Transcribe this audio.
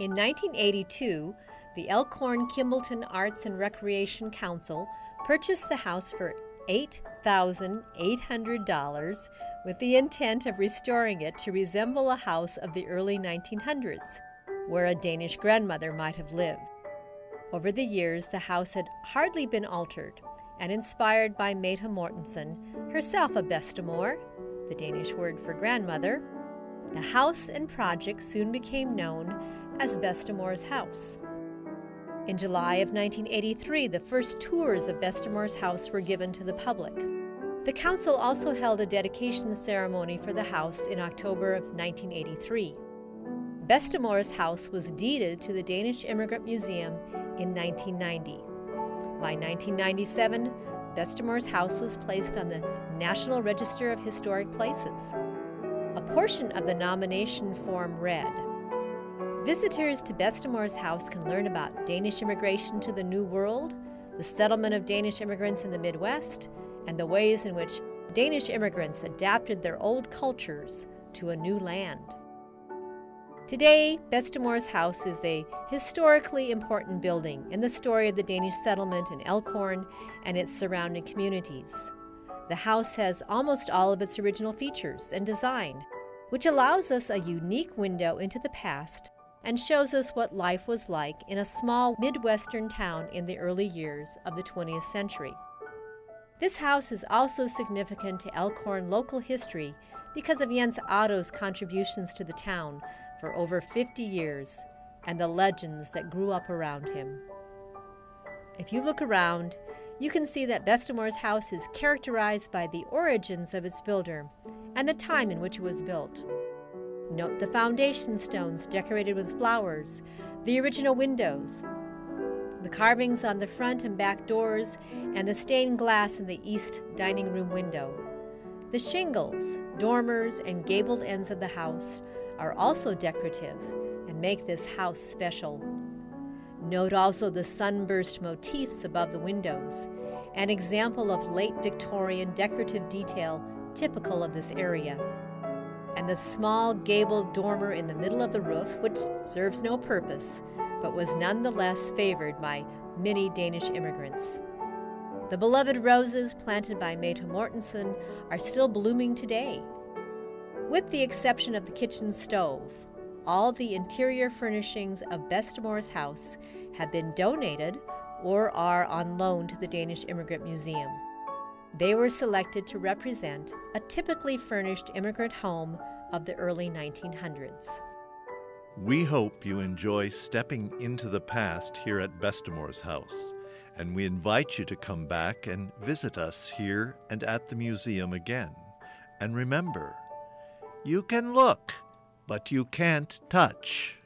In 1982, the Elk Horn Kimballton Arts and Recreation Council purchased the house for $8,800 with the intent of restoring it to resemble a house of the early 1900s, where a Danish grandmother might have lived. Over the years, the house had hardly been altered, and inspired by Meta Mortensen, herself a Bedstemor, the Danish word for grandmother, the house and project soon became known as Bedstemor's house. In July of 1983, the first tours of Bedstemor's house were given to the public. The council also held a dedication ceremony for the house in October of 1983. Bedstemor's house was deeded to the Danish Immigrant Museum in 1990. By 1997, Bedstemor's house was placed on the National Register of Historic Places. A portion of the nomination form read, "Visitors to Bedstemor's house can learn about Danish immigration to the New World, the settlement of Danish immigrants in the Midwest, and the ways in which Danish immigrants adapted their old cultures to a new land." Today, Bedstemor's house is a historically important building in the story of the Danish settlement in Elk Horn and its surrounding communities. The house has almost all of its original features and design, which allows us a unique window into the past and shows us what life was like in a small Midwestern town in the early years of the 20th century. This house is also significant to Elk Horn local history because of Jens Otto's contributions to the town for over 50 years and the legends that grew up around him. If you look around, you can see that Bedstemor's house is characterized by the origins of its builder and the time in which it was built. Note the foundation stones decorated with flowers, the original windows, the carvings on the front and back doors, and the stained glass in the east dining room window. The shingles, dormers, and gabled ends of the house are also decorative and make this house special. Note also the sunburst motifs above the windows, an example of late Victorian decorative detail typical of this area, and the small gabled dormer in the middle of the roof, which serves no purpose, but was nonetheless favored by many Danish immigrants. The beloved roses planted by Meta Mortensen are still blooming today. With the exception of the kitchen stove, all the interior furnishings of Bedstemor's house have been donated or are on loan to the Danish Immigrant Museum. They were selected to represent a typically furnished immigrant home of the early 1900s. We hope you enjoy stepping into the past here at Bedstemor's house, and we invite you to come back and visit us here and at the museum again. And remember, you can look, but you can't touch.